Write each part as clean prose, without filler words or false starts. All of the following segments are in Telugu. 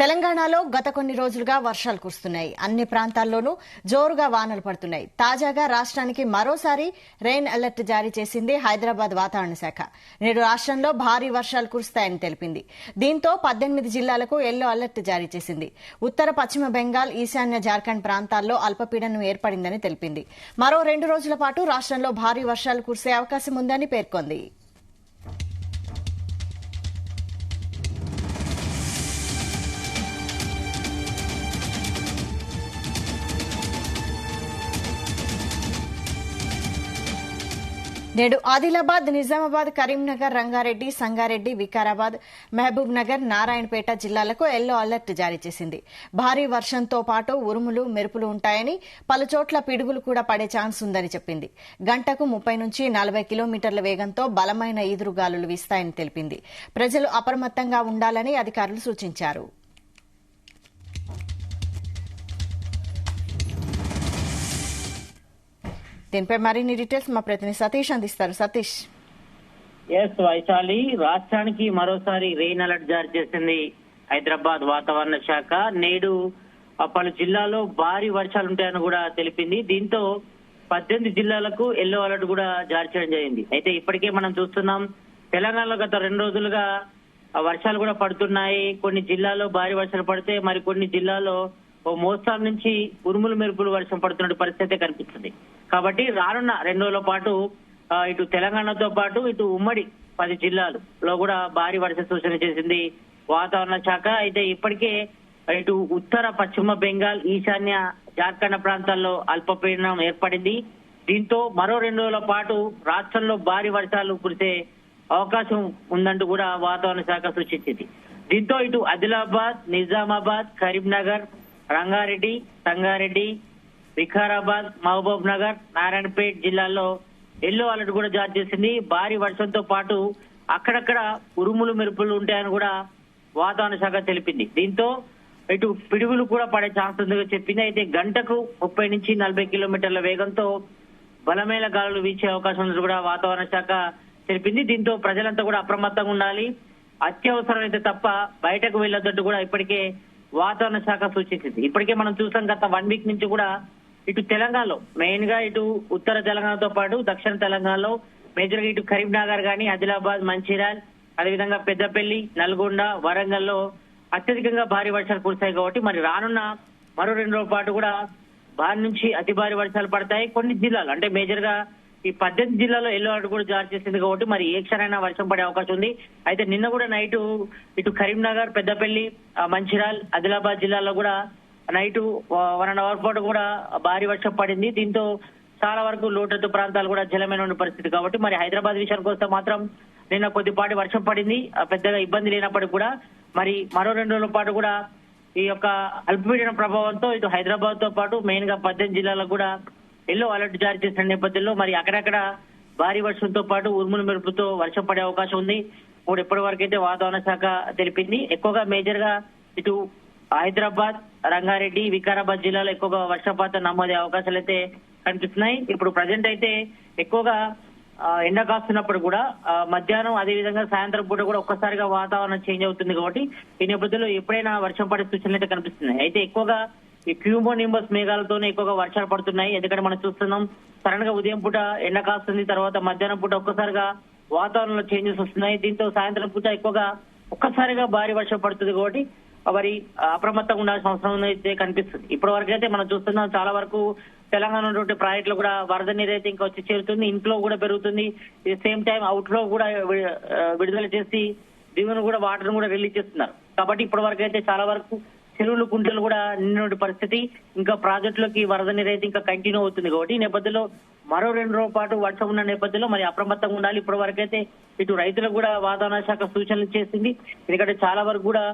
తెలంగాణలో గత కొన్ని రోజులుగా వర్షాలు కురుస్తున్నాయి. అన్ని ప్రాంతాల్లోనూ జోరుగా వానలు పడుతున్నాయి. తాజాగా రాష్ట్రానికి మరోసారి రెయిన్ అలర్ట్ జారీ చేసింది హైదరాబాద్ వాతావరణ శాఖ. నేడు రాష్ట్రంలో భారీ వర్షాలు కురుస్తాయని తెలిపింది. దీంతో 18 జిల్లాలకు ఎల్లో అలర్ట్ జారీ చేసింది. ఉత్తర పశ్చిమ బెంగాల్, ఈశాన్య జార్ఖండ్ ప్రాంతాల్లో అల్పపీడనం ఏర్పడిందని తెలిపింది. మరో 2 రోజుల పాటు రాష్ట్రంలో భారీ వర్షాలు కురిసే అవకాశం ఉందని పేర్కొంది. నేడు ఆదిలాబాద్, నిజామాబాద్, కరీంనగర్, రంగారెడ్డి, సంగారెడ్డి, వికారాబాద్, మహబూబ్ నగర్, నారాయణపేట జిల్లాలకు ఎల్లో అలర్ట్ జారీ చేసింది. భారీ వర్షంతో పాటు ఉరుములు, మెరుపులు ఉంటాయని, పలుచోట్ల పిడుగులు కూడా పడే ఛాన్స్ ఉందని చెప్పింది. గంటకు 30 నుంచి 40 కిలోమీటర్ల వేగంతో బలమైన ఈదురుగాలులు వీస్తాయని తెలిపింది. ప్రజలు అప్రమత్తంగా ఉండాలని అధికారులు సూచించారు. దీనిపై మరిన్ని డీటెయిల్స్ మా ప్రతినిధి సతీష్ అందిస్తారు. సతీష్. వైశాలి, రాష్ట్రానికి మరోసారి రెయిన్ అలర్ట్ జారీ చేసింది హైదరాబాద్ వాతావరణ శాఖ. నేడు పలు జిల్లాల్లో భారీ వర్షాలు ఉంటాయని కూడా తెలిపింది. దీంతో 18 జిల్లాలకు ఎల్లో అలర్ట్ కూడా జారీ చేయడం జరిగింది. అయితే ఇప్పటికే మనం చూస్తున్నాం, తెలంగాణలో గత 2 రోజులుగా వర్షాలు కూడా పడుతున్నాయి. కొన్ని జిల్లాల్లో భారీ వర్షాలు పడితే మరి కొన్ని జిల్లాల్లో ఓ మోస్తారు నుంచి ఉరుములు మెరుపులు వర్షం పడుతున్న పరిస్థితి కనిపిస్తుంది. కాబట్టి రానున్న 2 రోజుల పాటు ఇటు తెలంగాణతో పాటు ఇటు ఉమ్మడి 10 జిల్లాలలో కూడా భారీ వర్ష సూచన చేసింది వాతావరణ శాఖ. అయితే ఇప్పటికే ఇటు ఉత్తర పశ్చిమ బెంగాల్, ఈశాన్య జార్ఖండ్ ప్రాంతాల్లో అల్పపీడనం ఏర్పడింది. దీంతో మరో 2 రోజుల పాటు రాష్ట్రంలో భారీ వర్షాలు కురిసే అవకాశం ఉందంటూ కూడా వాతావరణ శాఖ సూచించింది. దీంతో ఇటు ఆదిలాబాద్, నిజామాబాద్, కరీంనగర్, రంగారెడ్డి, సంగారెడ్డి, వికారాబాద్, మహబూబ్ నగర్, నారాయణపేట జిల్లాల్లో ఎల్లో అలర్ట్ కూడా జారీ చేసింది. భారీ వర్షంతో పాటు అక్కడక్కడ ఉరుములు మెరుపులు ఉంటాయని కూడా వాతావరణ శాఖ తెలిపింది. దీంతో ఇటు పిడుగులు కూడా పడే ఛాన్స్ ఉందని చెప్పింది. అయితే గంటకు 30 నుంచి 40 కిలోమీటర్ల వేగంతో బలమైన గాలులు వీచే అవకాశం ఉందని కూడా వాతావరణ శాఖ తెలిపింది. దీంతో ప్రజలంతా కూడా అప్రమత్తంగా ఉండాలి, అత్యవసరమైతే తప్ప బయటకు వెళ్లొద్దంటూ కూడా ఇప్పటికే వాతావరణ శాఖ సూచించింది. ఇప్పటికే మనం చూసాం, గత 1 వీక్ నుంచి కూడా ఇటు తెలంగాణలో మెయిన్ గా ఇటు ఉత్తర తెలంగాణతో పాటు దక్షిణ తెలంగాణలో మేజర్ గా ఇటు కరీంనగర్ గాని, ఆదిలాబాద్, మంచిర్యాల్, అదేవిధంగా పెద్దపల్లి, నల్గొండ, వరంగల్లో అత్యధికంగా భారీ వర్షాలు కురిశాయి. కాబట్టి మరి రానున్న మరో 2 రోజుల పాటు కూడా భారీ నుంచి అతి భారీ వర్షాలు పడతాయి. కొన్ని జిల్లాలు అంటే మేజర్ గా ఈ 18 జిల్లాలో ఎల్లో అలర్ట్ కూడా జారీ చేసింది. కాబట్టి మరి ఏ క్షణమైనా వర్షం పడే అవకాశం ఉంది. అయితే నిన్న కూడా నైట్ ఇటు కరీంనగర్, పెద్దపల్లి, మంచిర్యాల్, ఆదిలాబాద్ జిల్లాలో కూడా నైట్ 1.5 hour పాటు కూడా భారీ వర్షం పడింది. దీంతో చాలా వరకు లోతట్టు ప్రాంతాలు కూడా జలమైన పరిస్థితి. కాబట్టి మరి హైదరాబాద్ విషయానికి వస్తే మాత్రం నిన్న కొద్దిపాటి వర్షం పడింది. పెద్దగా ఇబ్బంది లేనప్పటికీ కూడా మరి మరో 2 రోజుల పాటు కూడా ఈ యొక్క అల్పపీడన ప్రభావంతో ఇటు హైదరాబాద్ తో పాటు మెయిన్ గా 18 జిల్లాలకు కూడా ఎల్లో అలర్ట్ జారీ చేసిన నేపథ్యంలో మరి అక్కడక్కడ భారీ వర్షంతో పాటు ఉరుములు మెరుపులతో వర్షం పడే అవకాశం ఉంది. ఇప్పుడు ఇప్పటి వరకు అయితే వాతావరణ శాఖ తెలిపింది. ఎక్కువగా మేజర్ గా ఇటు హైదరాబాద్, రంగారెడ్డి, వికారాబాద్ జిల్లాలో ఎక్కువగా వర్షపాతం నమోదయ్యే అవకాశాలు అయితే కనిపిస్తున్నాయి. ఇప్పుడు ప్రజెంట్ అయితే ఎక్కువగా ఎండ కాస్తున్నప్పుడు కూడా మధ్యాహ్నం అదేవిధంగా సాయంత్రం పూట కూడా ఒక్కసారిగా వాతావరణం చేంజ్ అవుతుంది. కాబట్టి ఈ నేపథ్యంలో ఎప్పుడైనా వర్షం పడే సూచనలు అయితే కనిపిస్తున్నాయి. అయితే ఎక్కువగా ఈ క్యూమో నింబస్ మేఘాలతోనే ఎక్కువగా వర్షాలు పడుతున్నాయి. ఎందుకంటే మనం చూస్తున్నాం, సడన్ గా ఉదయం పూట ఎండ కాస్తుంది, తర్వాత మధ్యాహ్నం పూట ఒక్కసారిగా వాతావరణంలో చేంజెస్ వస్తున్నాయి. దీంతో సాయంత్రం పూట ఎక్కువగా ఒక్కసారిగా భారీ వర్షం పడుతుంది. కాబట్టి మరి అప్రమత్తంగా ఉండాల్సిన అవసరం అయితే కనిపిస్తుంది. ఇప్పటి వరకు అయితే మనం చూస్తున్నాం, చాలా వరకు తెలంగాణ ఉన్నటువంటి ప్రాజెక్టులు కూడా వరద నీరు అయితే ఇంకా వచ్చి చేరుతుంది, ఇంట్లో కూడా పెరుగుతుంది. సేమ్ టైం అవుట్ లో కూడా విడుదల చేసి దిగువను కూడా వాటర్ కూడా రిలీజ్ చేస్తున్నారు. కాబట్టి ఇప్పటి వరకు అయితే చాలా వరకు చెరువులు, కుంటలు కూడా నిన్న పరిస్థితి. ఇంకా ప్రాజెక్టులోకి వరద నీరు అయితే ఇంకా కంటిన్యూ అవుతుంది. కాబట్టి ఈ నేపథ్యంలో మరో 2 రోజుల పాటు వర్షం ఉన్న నేపథ్యంలో మరి అప్రమత్తంగా ఉండాలి. ఇప్పటి వరకు అయితే ఇటు రైతులకు కూడా వాతావరణ శాఖ సూచనలు చేసింది. ఎందుకంటే చాలా వరకు కూడా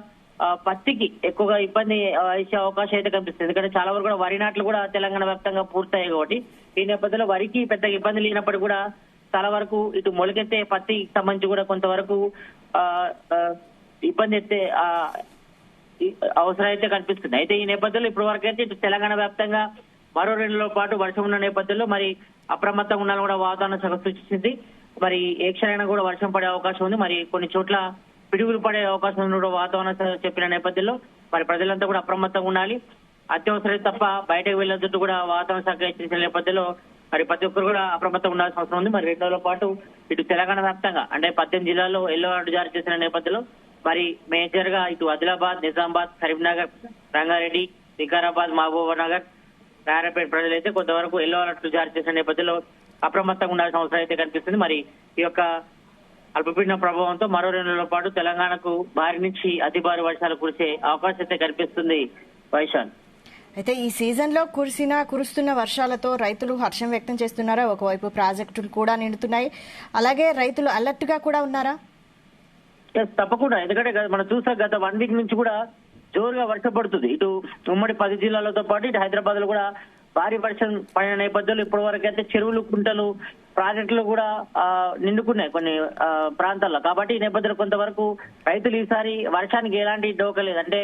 పత్తికి ఎక్కువగా ఇబ్బంది ఇచ్చే అవకాశం అయితే కనిపిస్తుంది. ఎందుకంటే చాలా వరకు కూడా వరి నాట్లు కూడా తెలంగాణ వ్యాప్తంగా పూర్తయ్యాయి. కాబట్టి ఈ నేపథ్యంలో వరికి పెద్ద ఇబ్బంది లేనప్పటికీ కూడా చాలా వరకు ఇటు మొలకెత్తే పత్తికి సంబంధించి కూడా కొంతవరకు ఇబ్బంది అయితే అవసరం అయితే కనిపిస్తుంది. అయితే ఈ నేపథ్యంలో ఇప్పటి వరకు అయితే ఇటు తెలంగాణ వ్యాప్తంగా మరో 2 రోజుల పాటు వర్షం ఉన్న నేపథ్యంలో మరి అప్రమత్తంగా ఉండాలని కూడా వాతావరణ శాఖ సూచించింది. మరి ఏ క్షణమైనా కూడా వర్షం పడే అవకాశం ఉంది. మరి కొన్ని చోట్ల పిడుగులు పడే అవకాశం ఉన్న వాతావరణ చెప్పిన నేపథ్యంలో మరి ప్రజలంతా కూడా అప్రమత్తంగా ఉండాలి. అత్యవసరం తప్ప బయటకు వెళ్లొద్దు కూడా వాతావరణ శాఖ హెచ్చరించిన నేపథ్యంలో మరి ప్రతి ఒక్కరు కూడా అప్రమత్తంగా ఉండాల్సిన అవసరం ఉంది. మరి 2 రోజుల పాటు ఇటు తెలంగాణ వ్యాప్తంగా అంటే 18 జిల్లాల్లో ఎల్లో అలర్ట్ జారీ చేసిన నేపథ్యంలో మరి మేజర్ గా ఇటు ఆదిలాబాద్, నిజామాబాద్, కరీంనగర్, రంగారెడ్డి, వికారాబాద్, మహబూబ్ నగర్, నారాయణపేట ప్రజలైతే కొంతవరకు ఎల్లో అలర్ట్ జారీ చేసిన నేపథ్యంలో అప్రమత్తంగా ఉండాల్సిన అవసరం అయితే కనిపిస్తుంది. మరి ఈ యొక్క అల్పపీడన ప్రభావంతో మరో 2 రోజుల పాటు తెలంగాణకు భారీ నుంచి అతి భారీ వర్షాలు కురిసే అవకాశం అయితే కనిపిస్తుంది. వైశాల్, అయితే ఈ సీజన్ లో కురుస్తున్న వర్షాలతో రైతులు హర్షం వ్యక్తం చేస్తున్నారా? ఒకవైపు ప్రాజెక్టులు కూడా నిండుతున్నాయి, అలాగే రైతులు అలర్ట్ గా కూడా ఉన్నారా? తప్పకుండా. ఎందుకంటే మనం చూసాం గత 1 వీక్ నుంచి కూడా జోరుగా వర్షం పడుతుంది. ఇటు ఉమ్మడి 10 జిల్లాలతో పాటు ఇటు హైదరాబాద్ లో కూడా భారీ వర్షం పడిన నేపథ్యంలో ఇప్పటి వరకు అయితే చెరువులు, కుంటలు, ప్రాజెక్టులు కూడా నిండుకున్నాయి కొన్ని ప్రాంతాల్లో. కాబట్టి ఈ నేపథ్యంలో కొంతవరకు రైతులు ఈసారి వర్షానికి ఎలాంటి డోకలేదు, అంటే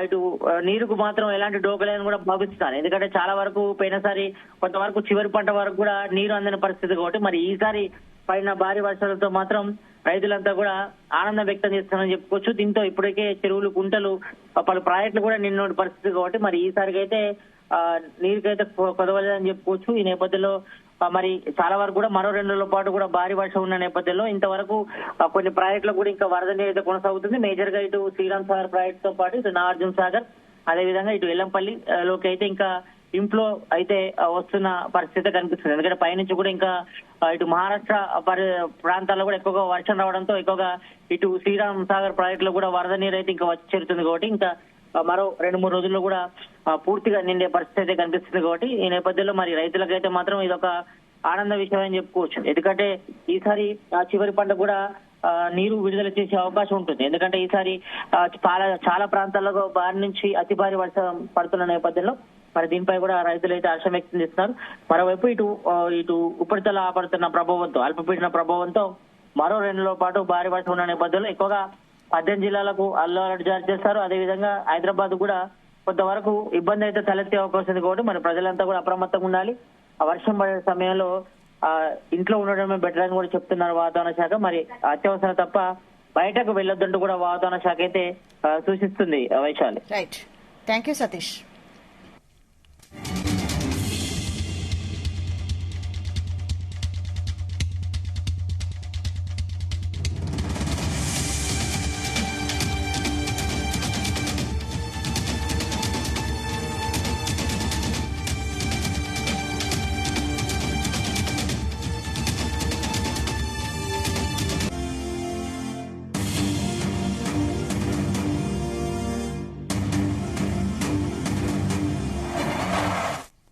ఇటు నీరుకు మాత్రం ఎలాంటి డోకలేదని కూడా భావిస్తున్నారు. ఎందుకంటే చాలా వరకు పోయినసారి కొంతవరకు చివరి పంట వరకు కూడా నీరు అందని పరిస్థితి కాబట్టి మరి ఈసారి పైన భారీ వర్షాలతో మాత్రం రైతులంతా కూడా ఆనందం వ్యక్తం చేస్తున్నారని చెప్పుకోవచ్చు. దీంతో ఇప్పటికే చెరువులు, కుంటలు, పలు ప్రాజెక్టులు కూడా నిన్న పరిస్థితి కాబట్టి మరి ఈసారికి అయితే నీరుకైతే కొదవలేదని చెప్పుకోవచ్చు. ఈ నేపథ్యంలో మరి చాలా వరకు కూడా మరో 2 రోజుల పాటు కూడా భారీ వర్షం ఉన్న నేపథ్యంలో ఇంతవరకు కొన్ని ప్రాజెక్టులు కూడా ఇంకా వరద నీరు అయితే కొనసాగుతుంది. మేజర్ గా ఇటు శ్రీరామ్ సాగర్ ప్రాజెక్ట్ తో పాటు ఇటు నాగార్జున సాగర్, అదేవిధంగా ఇటు ఎల్లంపల్లి లోకి అయితే ఇంకా ఇంఫ్లో అయితే వస్తున్న పరిస్థితి కనిపిస్తుంది. ఎందుకంటే పైనుంచి కూడా ఇంకా ఇటు మహారాష్ట్ర ప్రాంతాల్లో కూడా ఎక్కువగా వర్షం రావడంతో ఎక్కువగా ఇటు శ్రీరామ్ సాగర్ ప్రాజెక్ట్ లో కూడా వరద నీరు అయితే ఇంకా వచ్చి చేరుతుంది కాబట్టి ఇంకా మరో 2-3 రోజుల్లో కూడా పూర్తిగా నిండే పరిస్థితి అయితే కనిపిస్తుంది కాబట్టి ఈ నేపథ్యంలో మరి రైతులకైతే మాత్రం ఇదొక ఆనంద విషయం అని చెప్పుకోవచ్చు. ఎందుకంటే ఈసారి చివరి పంట కూడా నీరు విడుదల చేసే అవకాశం ఉంటుంది. ఎందుకంటే ఈసారి చాలా ప్రాంతాల్లో భారీ నుంచి అతి భారీ వర్షం పడుతున్న నేపథ్యంలో మరి దీనిపై కూడా రైతులు అయితే హర్షం వ్యక్తం చేస్తున్నారు. మరోవైపు ఇటు ఉపరితల పడుతున్న ప్రభావంతో, అల్పపీడన ప్రభావంతో మరో 2 రోజుల పాటు భారీ వర్షం ఉన్న నేపథ్యంలో ఎక్కువగా 18 జిల్లాలకు ఎల్లో అలర్ట్ జారీ చేస్తారు. అదేవిధంగా హైదరాబాద్ కూడా కొంతవరకు ఇబ్బంది అయితే తలెత్తే అవకాశం ఉంది కాబట్టి మరి ప్రజలంతా కూడా అప్రమత్తంగా ఉండాలి. ఆ వర్షం పడే సమయంలో ఇంట్లో ఉండడమే బెటర్ అని కూడా చెప్తున్నారు వాతావరణ శాఖ. మరి అత్యవసరం తప్ప బయటకు వెళ్లొద్దంటూ కూడా వాతావరణ శాఖ అయితే సూచిస్తుంది. Vaishali. Right, thank you Satish.